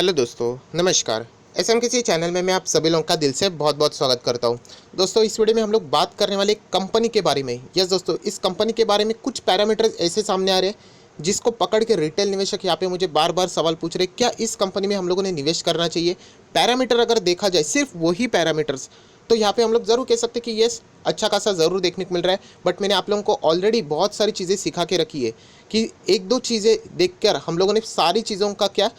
Hello दोस्तों, नमस्कार। SMKC channel में मैं आप सभी लोगों का दिल से बहुत बहुत स्वागत करता हूं। दोस्तों, इस वीडियो में हम लोग बात करने वाले एक कंपनी के बारे में। यस दोस्तों, इस कंपनी के बारे में कुछ पैरामीटर्स ऐसे सामने आ रहे हैं जिसको पकड़ के रिटेल निवेशक यहाँ पे मुझे बार बार सवाल पूछ रहे हैं, क्या इस कंपनी में हम लोगों ने निवेश करना चाहिए। पैरामीटर अगर देखा जाए, सिर्फ वही पैरामीटर्स, तो यहाँ पे हम लोग ज़रूर कह सकते हैं कि यस, अच्छा खासा ज़रूर देखने को मिल रहा है। बट मैंने आप लोगों को ऑलरेडी बहुत सारी चीज़ें सिखा के रखी है कि एक दो चीज़ें देखकर हम लोगों ने सारी चीज़ों का क्या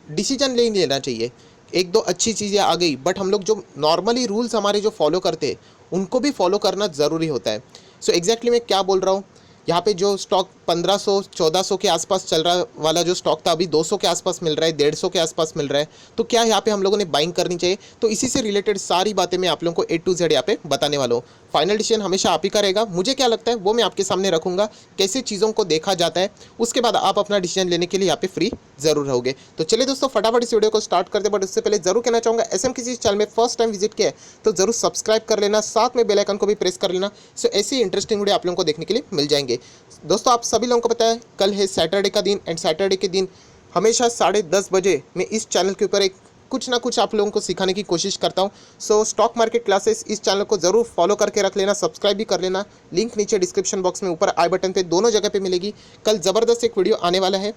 डिसीजन नहीं लेना चाहिए। एक दो अच्छी चीज़ें आ गई, बट हम लोग जो नॉर्मली रूल्स हमारे जो फॉलो करते हैं उनको भी फॉलो करना ज़रूरी होता है। सो एग्जैक्टली मैं क्या बोल रहा हूँ, यहाँ पे जो स्टॉक 1500-1400 के आसपास चल रहा वाला जो स्टॉक था, अभी 200 के आसपास मिल रहा है, 150 के आसपास मिल रहा है। तो क्या यहाँ पे हम लोगों ने बाइंग करनी चाहिए? तो इसी से रिलेटेड सारी बातें मैं आप लोगों को A to Z यहाँ पे बताने वाला हूँ। फाइनल डिसीजन हमेशा आप ही का रहेगा। मुझे क्या लगता है वो मैं आपके सामने रखूंगा, कैसे चीज़ों को देखा जाता है। उसके बाद आप अपना डिसीजन लेने के लिए यहाँ पे फ्री जरूर रहोगे। तो चलिए दोस्तों, फटाफट इस वीडियो को स्टार्ट करते हैं। बट उससे पहले जरूर कहना चाहूँगा, एसएमकेसी चैनल में फर्स्ट टाइम विजिट किया है तो जरूर सब्सक्राइब कर लेना, साथ में बेल आइकन को भी प्रेस कर लेना। सो ऐसी इंटरेस्टिंग वीडियो आप लोगों को देखने के लिए मिल जाएंगे। दोस्तों, आप सभी लोगों को पता है कल है सैटरडे का दिन, एंड सैटरडे के दिन हमेशा 10:30 बजे मैं इस चैनल के ऊपर एक कुछ ना कुछ आप लोगों को सिखाने की कोशिश करता हूँ। सो स्टॉक मार्केट क्लासेस, इस चैनल को ज़रूर फॉलो करके रख लेना, सब्सक्राइब भी कर लेना। लिंक नीचे डिस्क्रिप्शन बॉक्स में, ऊपर आई बटन पे, दोनों जगह पे मिलेगी। कल ज़बरदस्त एक वीडियो आने वाला है।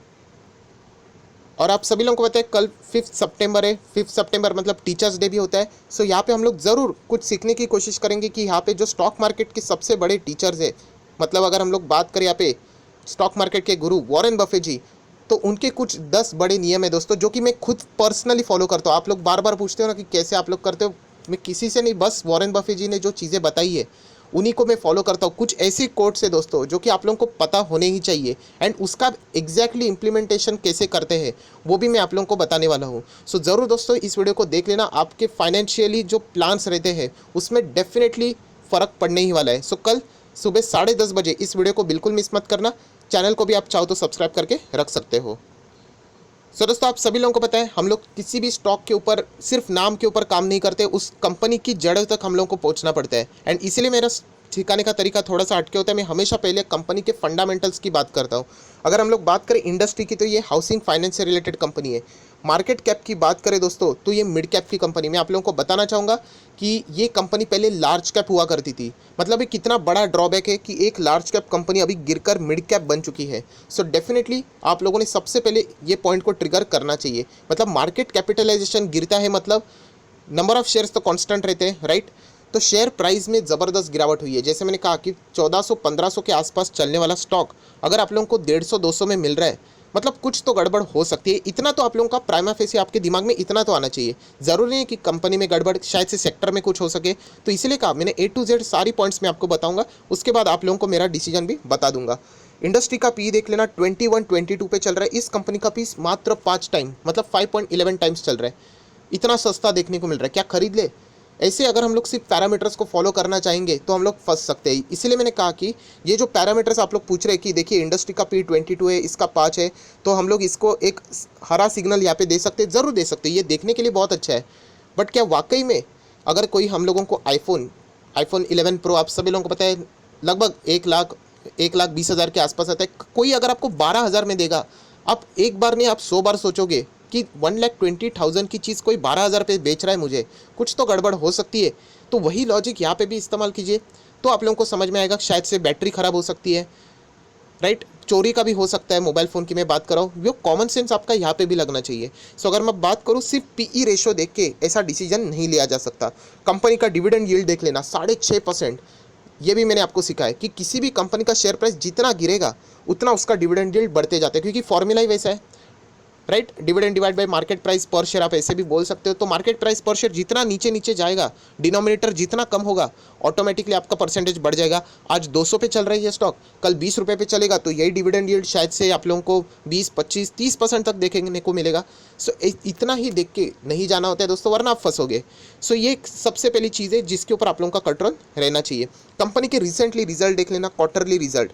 और आप सभी लोगों को पता है कल 5 सितंबर है। 5 सितंबर मतलब टीचर्स डे भी होता है। सो यहाँ पे हम लोग ज़रूर कुछ सीखने की कोशिश करेंगे कि यहाँ पे जो स्टॉक मार्केट के सबसे बड़े टीचर्स है, मतलब अगर हम लोग बात करें यहाँ पे स्टॉक मार्केट के गुरु वॉरेन बफेट जी, तो उनके कुछ 10 बड़े नियम है दोस्तों, जो कि मैं खुद पर्सनली फॉलो करता हूँ। आप लोग बार बार पूछते हो ना कि कैसे आप लोग करते हो, मैं किसी से नहीं, बस वॉरेन बफेट जी ने जो चीज़ें बताई है उन्हीं को मैं फॉलो करता हूँ। कुछ ऐसी कोट्स है दोस्तों जो कि आप लोगों को पता होने ही चाहिए, एंड उसका एग्जैक्टली इम्प्लीमेंटेशन कैसे करते हैं वो भी मैं आप लोगों को बताने वाला हूँ। सो ज़रूर दोस्तों इस वीडियो को देख लेना। आपके फाइनेंशियली जो प्लान्स रहते हैं उसमें डेफिनेटली फ़र्क पड़ने ही वाला है। सो कल सुबह 10:30 बजे इस वीडियो को बिल्कुल मिस मत करना। चैनल को भी आप चाहो तो सब्सक्राइब करके रख सकते हो। सो दोस्तों, आप सभी लोगों को पता है हम लोग किसी भी स्टॉक के ऊपर सिर्फ नाम के ऊपर काम नहीं करते, उस कंपनी की जड़ तक हम लोगों को पहुंचना पड़ता है। एंड इसीलिए मेरा सिखाने का तरीका थोड़ा सा हटके होता है। मैं हमेशा पहले कंपनी के फंडामेंटल्स की बात करता हूँ। अगर हम लोग बात करें इंडस्ट्री की, तो ये हाउसिंग फाइनेंस से रिलेटेड कंपनी है। मार्केट कैप की बात करें दोस्तों, तो ये मिड कैप की कंपनी। मैं आप लोगों को बताना चाहूँगा कि ये कंपनी पहले लार्ज कैप हुआ करती थी। मतलब ये कितना बड़ा ड्रॉबैक है कि एक लार्ज कैप कंपनी अभी गिरकर मिड कैप बन चुकी है। सो डेफिनेटली आप लोगों ने सबसे पहले ये पॉइंट को ट्रिगर करना चाहिए। मतलब मार्केट कैपिटलाइजेशन गिरता है, मतलब नंबर ऑफ शेयर्स तो कांस्टेंट रहते हैं, राइट। तो शेयर प्राइस में ज़बरदस्त गिरावट हुई है। जैसे मैंने कहा कि 1400-1500 के आसपास चलने वाला स्टॉक अगर आप लोगों को 150-200 में मिल रहा है, मतलब कुछ तो गड़बड़ हो सकती है। इतना तो आप लोगों का प्राइमा फेसी आपके दिमाग में इतना तो आना चाहिए। ज़रूरी नहीं है कि कंपनी में गड़बड़, शायद से सेक्टर में कुछ हो सके। तो इसीलिए कहा मैंने A to Z सारी पॉइंट्स मैं आपको बताऊंगा, उसके बाद आप लोगों को मेरा डिसीजन भी बता दूंगा। इंडस्ट्री का पी देख लेना, 21-22 पे चल रहा है। इस कंपनी का पी मात्र 5 टाइम, मतलब 5.11 टाइम्स चल रहा है। इतना सस्ता देखने को मिल रहा है, क्या खरीद ले? ऐसे अगर हम लोग सिर्फ पैरामीटर्स को फॉलो करना चाहेंगे तो हम लोग फंस सकते हैं। इसीलिए मैंने कहा कि ये जो पैरामीटर्स आप लोग पूछ रहे हैं कि देखिए इंडस्ट्री का P22 है, इसका 5 है, तो हम लोग इसको एक हरा सिग्नल यहाँ पे दे सकते हैं, ज़रूर दे सकते हैं। ये देखने के लिए बहुत अच्छा है। बट क्या वाकई में अगर कोई हम लोगों को आईफोन 11 प्रो, आप सभी लोगों को पता है लगभग 1,20,000 के आसपास आता है, कोई अगर आपको 12,000 में देगा, आप एक बार नहीं, आप 100 बार सोचोगे कि 1,20,000 की चीज़ कोई 12,000 पे बेच रहा है मुझे, कुछ तो गड़बड़ हो सकती है। तो वही लॉजिक यहाँ पे भी इस्तेमाल कीजिए, तो आप लोगों को समझ में आएगा। शायद से बैटरी ख़राब हो सकती है, राइट, चोरी का भी हो सकता है। मोबाइल फ़ोन की मैं बात कर रहा हूँ, वो कॉमन सेंस आपका यहाँ पे भी लगना चाहिए। सो अगर मैं बात करूँ सिर्फ पीई रेशो देख के ऐसा डिसीजन नहीं लिया जा सकता। कंपनी का डिविडेंड यील्ड देख लेना, 6.5%। ये भी मैंने आपको सिखाया है कि किसी भी कंपनी का शेयर प्राइस जितना गिरेगा उतना उसका डिविडेंड यील्ड बढ़ते जाता है, क्योंकि फॉर्मूला ही वैसा है, right. Dividend divide by market price पर शेयर, आप ऐसे भी बोल सकते हो। तो मार्केट प्राइस पर शेयर जितना नीचे नीचे जाएगा, डिनोमिनेटर जितना कम होगा, ऑटोमेटिकली आपका परसेंटेज बढ़ जाएगा। आज 200 पे चल रही है स्टॉक, कल 20 रुपये पे चलेगा, तो यही डिविडेंड यील्ड शायद से आप लोगों को 20, 25, 30% तक देखने को मिलेगा। सो इतना ही देख के नहीं जाना होता है दोस्तों, वरना आप फंसोगे। सो ये सबसे पहली चीज़ है जिसके ऊपर आप लोगों का कंट्रोल रहना चाहिए। कंपनी के रिसेंटली रिजल्ट देख लेना, क्वार्टरली रिजल्ट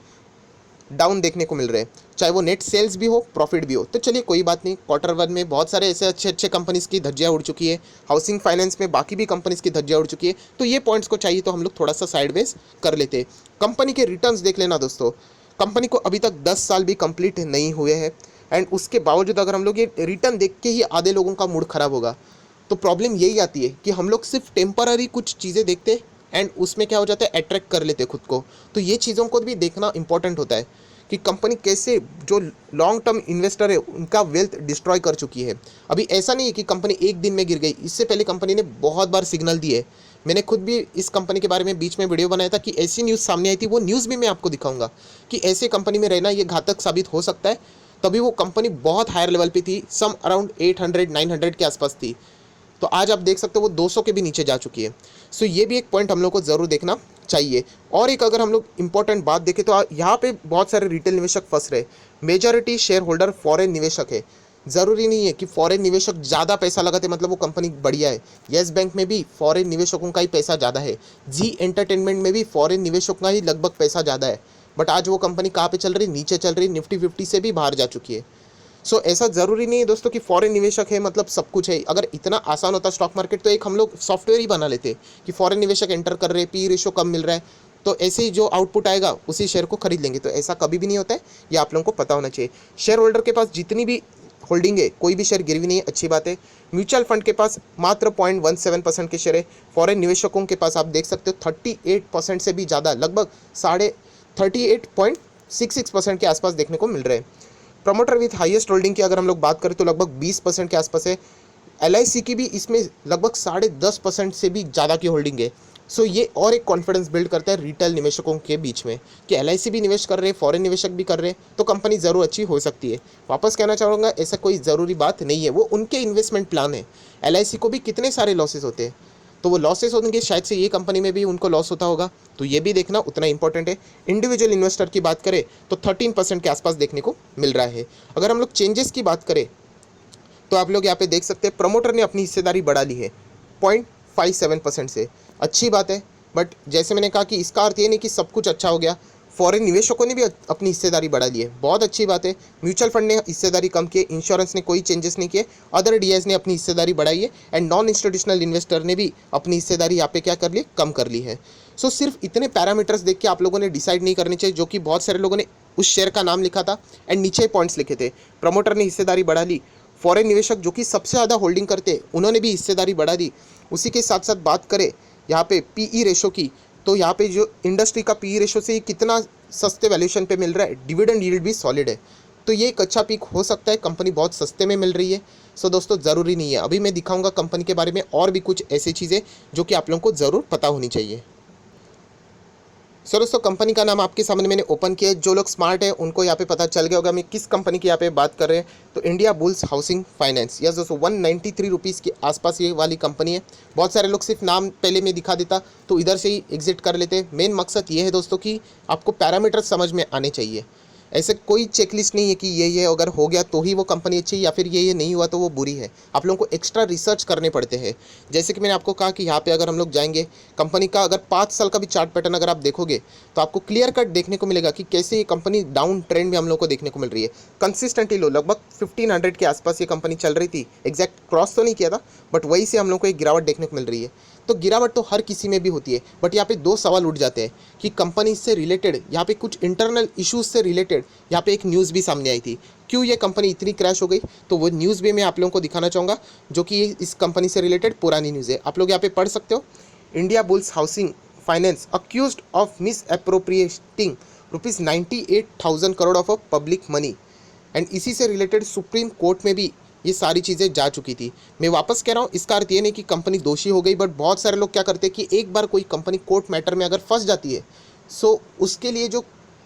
डाउन देखने को मिल रहे हैं, चाहे वो नेट सेल्स भी हो, प्रॉफिट भी हो। तो चलिए कोई बात नहीं, Q1 में बहुत सारे ऐसे अच्छे अच्छे कंपनीज़ की धज्जियाँ उड़ चुकी है। हाउसिंग फाइनेंस में बाकी भी कंपनीज़ की धज्जियाँ उड़ चुकी है। तो ये पॉइंट्स को चाहिए तो हम लोग थोड़ा सा साइडवेज कर लेते हैं। कंपनी के रिटर्न्स देख लेना दोस्तों। कंपनी को अभी तक 10 साल भी कंप्लीट नहीं हुए हैं, एंड उसके बावजूद अगर हम लोग ये रिटर्न देख के ही आधे लोगों का मूड ख़राब होगा, तो प्रॉब्लम यही आती है कि हम लोग सिर्फ टेम्पररी कुछ चीज़ें देखते एंड उसमें क्या हो जाता है, अट्रैक्ट कर लेते खुद को। तो ये चीज़ों को भी देखना इंपॉर्टेंट होता है कि कंपनी कैसे जो लॉन्ग टर्म इन्वेस्टर है उनका वेल्थ डिस्ट्रॉय कर चुकी है। अभी ऐसा नहीं है कि कंपनी एक दिन में गिर गई, इससे पहले कंपनी ने बहुत बार सिग्नल दिए। मैंने खुद भी इस कंपनी के बारे में बीच में वीडियो बनाया था कि ऐसी न्यूज़ सामने आई थी, वो न्यूज़ भी मैं आपको दिखाऊंगा कि ऐसे कंपनी में रहना ये घातक साबित हो सकता है। तभी वो कंपनी बहुत हायर लेवल पे थी, सम अराउंड 800-900 के आसपास थी, तो आज आप देख सकते हो वो 200 के भी नीचे जा चुकी है। सो ये भी एक पॉइंट हम लोग को ज़रूर देखना चाहिए। और एक अगर हम लोग इंपॉर्टेंट बात देखें तो यहाँ पे बहुत सारे रिटेल निवेशक फंस रहे। मेजॉरिटी शेयर होल्डर फॉरेन निवेशक है। ज़रूरी नहीं है कि फॉरेन निवेशक ज़्यादा पैसा लगाते मतलब वो कंपनी बढ़िया है। येस बैंक में भी फॉरेन निवेशकों का ही पैसा ज़्यादा है, जी एंटरटेनमेंट में भी फॉरेन निवेशकों का ही लगभग पैसा ज़्यादा है। बट आज वो कंपनी कहाँ पे चल रही, नीचे चल रही, निफ्टी 50 से भी बाहर जा चुकी है। सो ऐसा ज़रूरी नहीं है दोस्तों कि फॉरेन निवेशक है मतलब सब कुछ है। अगर इतना आसान होता स्टॉक मार्केट तो एक हम लोग सॉफ्टवेयर ही बना लेते कि फॉरेन निवेशक एंटर कर रहे हैं, पी रेशो कम मिल रहा है, तो ऐसे ही जो आउटपुट आएगा उसी शेयर को खरीद लेंगे। तो ऐसा कभी भी नहीं होता है, ये आप लोगों को पता होना चाहिए। शेयर होल्डर के पास जितनी भी होल्डिंग है, कोई भी शेयर गिरवी नहीं है, अच्छी बात है। म्यूचुअल फंड के पास मात्र 0.17% के शेयर है। फॉरेन निवेशकों के पास आप देख सकते हो 38% से भी ज़्यादा, लगभग 38.66% के आसपास देखने को मिल रहे हैं। प्रमोटर विथ हाईएस्ट होल्डिंग की अगर हम लोग बात करें तो लगभग 20% के आसपास है। LIC की भी इसमें लगभग 10.5% से भी ज़्यादा की होल्डिंग है। सो ये और एक कॉन्फिडेंस बिल्ड करता है रिटेल निवेशकों के बीच में कि LIC भी निवेश कर रहे हैं, फॉरेन निवेशक भी कर रहे हैं, तो कंपनी ज़रूर अच्छी हो सकती है। वापस कहना चाहूँगा, ऐसा कोई ज़रूरी बात नहीं है, वो उनके इन्वेस्टमेंट प्लान है। LIC को भी कितने सारे लॉसेस होते हैं, तो वो लॉसेस होंगे, शायद से ये कंपनी में भी उनको लॉस होता होगा, तो ये भी देखना उतना इंपॉर्टेंट है। इंडिविजुअल इन्वेस्टर की बात करें तो 13% के आसपास देखने को मिल रहा है। अगर हम लोग चेंजेस की बात करें तो आप लोग यहाँ पे देख सकते हैं प्रमोटर ने अपनी हिस्सेदारी बढ़ा ली है 0.57% से, अच्छी बात है। बट जैसे मैंने कहा कि इसका अर्थ ये नहीं कि सब कुछ अच्छा हो गया। फॉरेन निवेशकों ने भी अपनी हिस्सेदारी बढ़ा ली है, बहुत अच्छी बात है। म्यूचुअल फंड ने हिस्सेदारी कम की है, इंश्योरेंस ने कोई चेंजेस नहीं किए, अदर DIs ने अपनी हिस्सेदारी बढ़ाई है, एंड नॉन इंस्टीट्यूशनल इन्वेस्टर ने भी अपनी हिस्सेदारी यहाँ पे क्या कर ली, कम कर ली है। सो सिर्फ इतने पैरामीटर्स देख के आप लोगों ने डिसाइड नहीं करने चाहिए, जो कि बहुत सारे लोगों ने उस शेयर का नाम लिखा था एंड नीचे पॉइंट्स लिखे थे। प्रमोटर ने हिस्सेदारी बढ़ा ली, फॉरेन निवेशक जो कि सबसे ज़्यादा होल्डिंग करते उन्होंने भी हिस्सेदारी बढ़ा दी। उसी के साथ साथ बात करें यहाँ पे PE रेशो की, तो यहाँ पे जो इंडस्ट्री का PE रेशो से कितना सस्ते वैल्यूएशन पे मिल रहा है, डिविडेंड यील्ड भी सॉलिड है, तो ये एक अच्छा पिक हो सकता है। कंपनी बहुत सस्ते में मिल रही है। सो दोस्तों ज़रूरी नहीं है, अभी मैं दिखाऊंगा कंपनी के बारे में और भी कुछ ऐसी चीज़ें जो कि आप लोगों को ज़रूर पता होनी चाहिए। सर दोस्तों, कंपनी का नाम आपके सामने मैंने ओपन किया है। जो लोग स्मार्ट है उनको यहाँ पे पता चल गया होगा मैं किस कंपनी की यहाँ पे बात कर रहे हैं। तो India bulls housing finance, yes दोस्तों, 193 रुपीज़ के आसपास ये वाली कंपनी है। बहुत सारे लोग सिर्फ नाम पहले में दिखा देता तो इधर से ही एग्जिट कर लेते। मेन मकसद ये है दोस्तों कि आपको पैरामीटर समझ में आने चाहिए। ऐसे कोई चेकलिस्ट नहीं है कि ये अगर हो गया तो ही वो कंपनी अच्छी है, या फिर ये नहीं हुआ तो वो बुरी है। आप लोगों को एक्स्ट्रा रिसर्च करने पड़ते हैं। जैसे कि मैंने आपको कहा कि यहाँ पे अगर हम लोग जाएंगे, कंपनी का अगर 5 साल का भी चार्ट पैटर्न अगर आप देखोगे तो आपको क्लियर कट देखने को मिलेगा कि कैसे ये कंपनी डाउन ट्रेंड में हम लोग को देखने को मिल रही है। कंसिस्टेंटली लो, लगभग 1500 के आसपास ये कंपनी चल रही थी, एग्जैक्ट क्रॉस तो नहीं किया था, बट वहीं से हम लोग को एक गिरावट देखने को मिल रही है। तो गिरावट तो हर किसी में भी होती है, बट यहाँ पे 2 सवाल उठ जाते हैं कि कंपनी से रिलेटेड, यहाँ पे कुछ इंटरनल इश्यूज से रिलेटेड यहाँ पे एक न्यूज़ भी सामने आई थी। क्यों ये कंपनी इतनी क्रैश हो गई, तो वो न्यूज़ भी मैं आप लोगों को दिखाना चाहूँगा, जो कि इस कंपनी से रिलेटेड पुरानी न्यूज़ है। आप लोग यहाँ पे पढ़ सकते हो, India bulls housing finance accused of miss appropriating ₹98,000 crore of public money. And इसी से रिलेटेड सुप्रीम कोर्ट में भी ये सारी चीज़ें जा चुकी थी। मैं वापस कह रहा हूँ, इसका अर्थ ये नहीं कि कंपनी दोषी हो गई, बट बहुत सारे लोग क्या करते हैं कि एक बार कोई कंपनी कोर्ट मैटर में अगर फंस जाती है, सो उसके लिए जो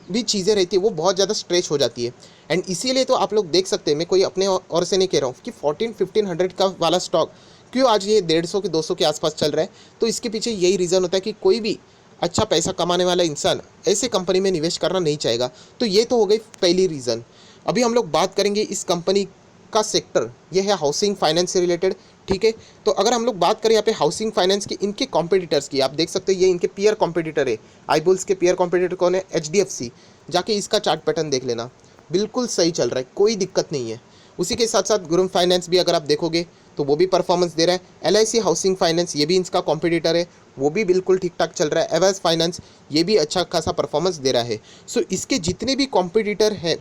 भी चीज़ें रहती है वो बहुत ज़्यादा स्ट्रेच हो जाती है। एंड इसीलिए तो आप लोग देख सकते हैं, मैं कोई अपने और से नहीं कह रहा हूँ कि 1400-1500 का वाला स्टॉक क्यों आज ये 150 के 200 के आसपास चल रहा है। तो इसके पीछे यही रीज़न होता है कि कोई भी अच्छा पैसा कमाने वाला इंसान ऐसे कंपनी में निवेश करना नहीं चाहेगा। तो ये तो हो गई पहली रीज़न। अभी हम लोग बात करेंगे इस कंपनी का सेक्टर, ये है हाउसिंग फाइनेंस से रिलेटेड, ठीक है। तो अगर हम लोग बात करें यहाँ पे हाउसिंग फाइनेंस की, इनके कॉम्पिटिटर्स की, आप देख सकते हो ये इनके पीयर कॉम्पिटिटर है। आईबुल्स के पीयर कॉम्पिटिटर कौन है, HDFC। जाके इसका चार्ट पैटर्न देख लेना, बिल्कुल सही चल रहा है, कोई दिक्कत नहीं है। उसी के साथ साथ गुरुम फाइनेंस भी अगर आप देखोगे तो वो भी परफॉर्मेंस दे रहा है। LIC हाउसिंग फाइनेंस, ये भी इसका कॉम्पिटिटर है, वो भी बिल्कुल ठीक ठाक चल रहा है। एवरेज फाइनेंस, ये भी अच्छा खासा परफॉर्मेंस दे रहा है। सो इसके जितने भी कॉम्पिटिटर हैं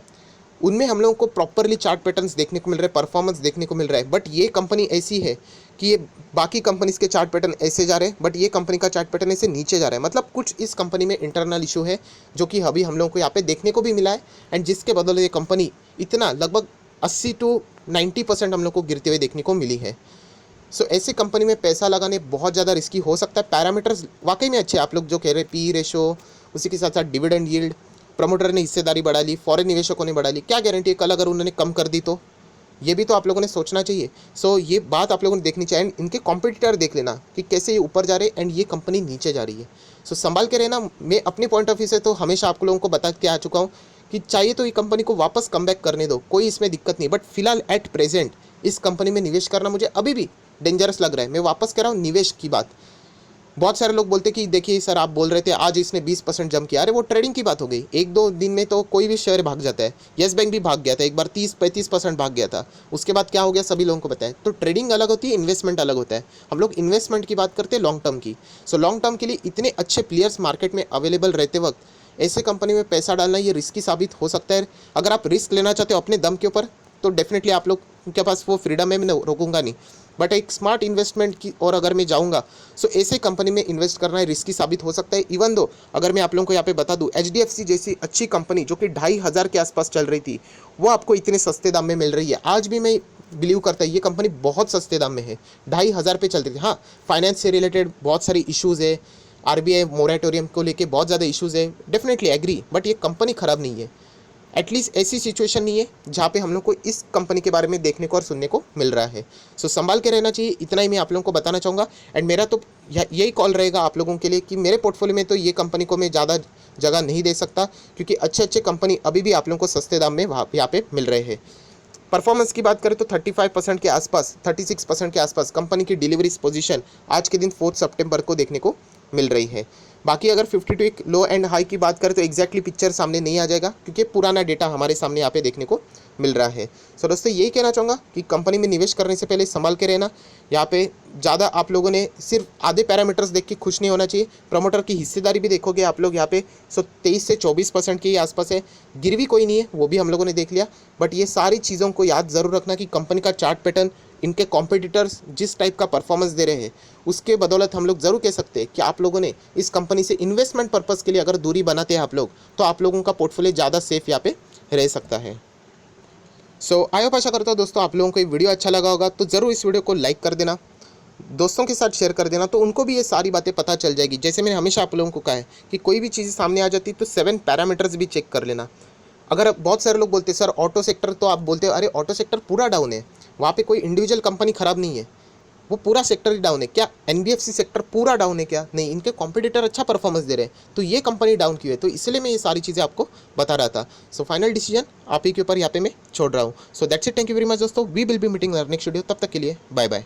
उनमें हम लोगों को प्रॉपरली चार्ट पैटर्न्स देखने को मिल रहा है, परफॉर्मेंस देखने को मिल रहा है। बट ये कंपनी ऐसी है कि ये बाकी कंपनीज के चार्ट पैटर्न ऐसे जा रहे हैं, बट ये कंपनी का चार्ट पैटर्न ऐसे नीचे जा रहा है। मतलब कुछ इस कंपनी में इंटरनल इशू है जो कि अभी हम लोगों को यहाँ पे देखने को भी मिला है, एंड जिसके बदले ये कंपनी इतना लगभग 80 to 90% हम लोग को गिरते हुए देखने को मिली है। सो ऐसे कंपनी में पैसा लगाने बहुत ज़्यादा रिस्की हो सकता है। पैरामीटर्स वाकई में अच्छे, आप लोग जो कह रहे हैं पी रेशो, उसी के साथ साथ डिविडेंड यील्ड, प्रमोटर ने हिस्सेदारी बढ़ा ली, फॉरेन निवेशकों ने बढ़ा ली, क्या गारंटी है कल अगर उन्होंने कम कर दी तो? ये भी तो आप लोगों ने सोचना चाहिए। सो ये बात आप लोगों ने देखनी चाहिए। एंड इनके कॉम्पिटिटर देख लेना कि कैसे ये ऊपर जा रहे हैं एंड ये कंपनी नीचे जा रही है। सो संभाल के रहना। मैं अपने पॉइंट ऑफ व्यू से तो हमेशा आप लोगों को बता के आ चुका हूँ कि चाहिए तो ये कंपनी को वापस कम बैक करने दो, कोई इसमें दिक्कत नहीं। बट फिलहाल एट प्रेजेंट इस कंपनी में निवेश करना मुझे अभी भी डेंजरस लग रहा है। मैं वापस कह रहा हूँ निवेश की बात। बहुत सारे लोग बोलते कि देखिए सर आप बोल रहे थे आज इसने 20% जंप किया, अरे वो ट्रेडिंग की बात हो गई। एक दो दिन में तो कोई भी शेयर भाग जाता है। येस बैंक भी भाग गया था, एक बार 30-35% भाग गया था, उसके बाद क्या हो गया सभी लोगों को पता है। तो ट्रेडिंग अलग होती है, इन्वेस्टमेंट अलग होता है। हम लोग इन्वेस्टमेंट की बात करते हैं लॉन्ग टर्म की। सो लॉन्ग टर्म के लिए इतने अच्छे प्लेयर्स मार्केट में अवेलेबल रहते वक्त ऐसे कंपनी में पैसा डालना ये रिस्की साबित हो सकता है। अगर आप रिस्क लेना चाहते हो अपने दम के ऊपर तो डेफिनेटली आप लोग के पास वो फ्रीडम है, मैं रोकूंगा नहीं। बट एक स्मार्ट इन्वेस्टमेंट की और अगर मैं जाऊंगा सो ऐसे कंपनी में इन्वेस्ट करना रिस्की साबित हो सकता है। इवन दो अगर मैं आप लोगों को यहाँ पे बता दूं HDFC जैसी अच्छी कंपनी जो कि 2,500 के आसपास चल रही थी वो आपको इतने सस्ते दाम में मिल रही है। आज भी मैं बिलीव करता है ये कंपनी बहुत सस्ते दाम में है, 2,500 पे चल रही थी। हाँ, फाइनेंस से रिलेटेड बहुत सारी इशूज़ है, RBI मोरेटोरियम को लेके बहुत ज़्यादा इशूज़ है, डेफिनेटली एग्री। बट ये कंपनी ख़राब नहीं है। एटलीस्ट ऐसी सिचुएशन नहीं है जहाँ पे हम लोग को इस कंपनी के बारे में देखने को और सुनने को मिल रहा है। सो संभाल के रहना चाहिए, इतना ही मैं आप लोगों को बताना चाहूँगा। एंड मेरा तो यही कॉल रहेगा आप लोगों के लिए कि मेरे पोर्टफोलियो में तो ये कंपनी को मैं ज़्यादा जगह नहीं दे सकता, क्योंकि अच्छे अच्छे कंपनी अभी भी आप लोगों को सस्ते दाम में वहाँ यहाँ पे मिल रहे हैं। परफॉर्मेंस की बात करें तो 35% के आसपास, 36% के आसपास कंपनी की डिलीवरीज पोजीशन आज के दिन 4 सितंबर को देखने को मिल रही है। बाकी अगर 52 लो एंड हाई की बात करें तो एग्जैक्टली पिक्चर सामने नहीं आ जाएगा, क्योंकि पुराना डेटा हमारे सामने यहाँ पे देखने को मिल रहा है। सो दोस्तों यही कहना चाहूँगा कि कंपनी में निवेश करने से पहले संभाल के रहना। यहाँ पे ज़्यादा आप लोगों ने सिर्फ आधे पैरामीटर्स देख के खुश नहीं होना चाहिए। प्रमोटर की हिस्सेदारी भी देखोगे आप लोग यहाँ पे 23 से 24% के आसपास है। गिरवी कोई नहीं है, वो भी हम लोगों ने देख लिया। बट ये सारी चीज़ों को याद ज़रूर रखना कि कंपनी का चार्ट पैटर्न, इनके कॉम्पिटिटर्स जिस टाइप का परफॉर्मेंस दे रहे हैं उसके बदौलत हम लोग ज़रूर कह सकते हैं कि आप लोगों ने इस कंपनी से इन्वेस्टमेंट पर्पज़ के लिए अगर दूरी बनाते हैं आप लोग, तो आप लोगों का पोर्टफोलियो ज़्यादा सेफ यहाँ पे रह सकता है। सो आई होप आशा करता हूँ दोस्तों आप लोगों को ये वीडियो अच्छा लगा होगा, तो ज़रूर इस वीडियो को लाइक कर देना, दोस्तों के साथ शेयर कर देना, तो उनको भी ये सारी बातें पता चल जाएगी। जैसे मैंने हमेशा आप लोगों को कहा है कि कोई भी चीज़ सामने आ जाती तो 7 पैरामीटर्स भी चेक कर लेना। अगर बहुत सारे लोग बोलते हैं सर ऑटो सेक्टर, तो आप बोलते हो अरे ऑटो सेक्टर पूरा डाउन है, वहाँ पे कोई इंडिविजुअल कंपनी ख़राब नहीं है, वो पूरा सेक्टर ही डाउन है। क्या NBFC सेक्टर पूरा डाउन है क्या? नहीं, इनके कॉम्पिटिटर अच्छा परफॉर्मेंस दे रहे हैं, तो ये कंपनी डाउन क्यों है? तो इसलिए मैं ये सारी चीज़ें आपको बता रहा था। सो फाइनल डिसीजन आप ही के ऊपर यहाँ पे मैं छोड़ रहा हूँ। So that's it, thank you very much दोस्तों, we will be meeting next video. तब तक के लिए बाय बाय।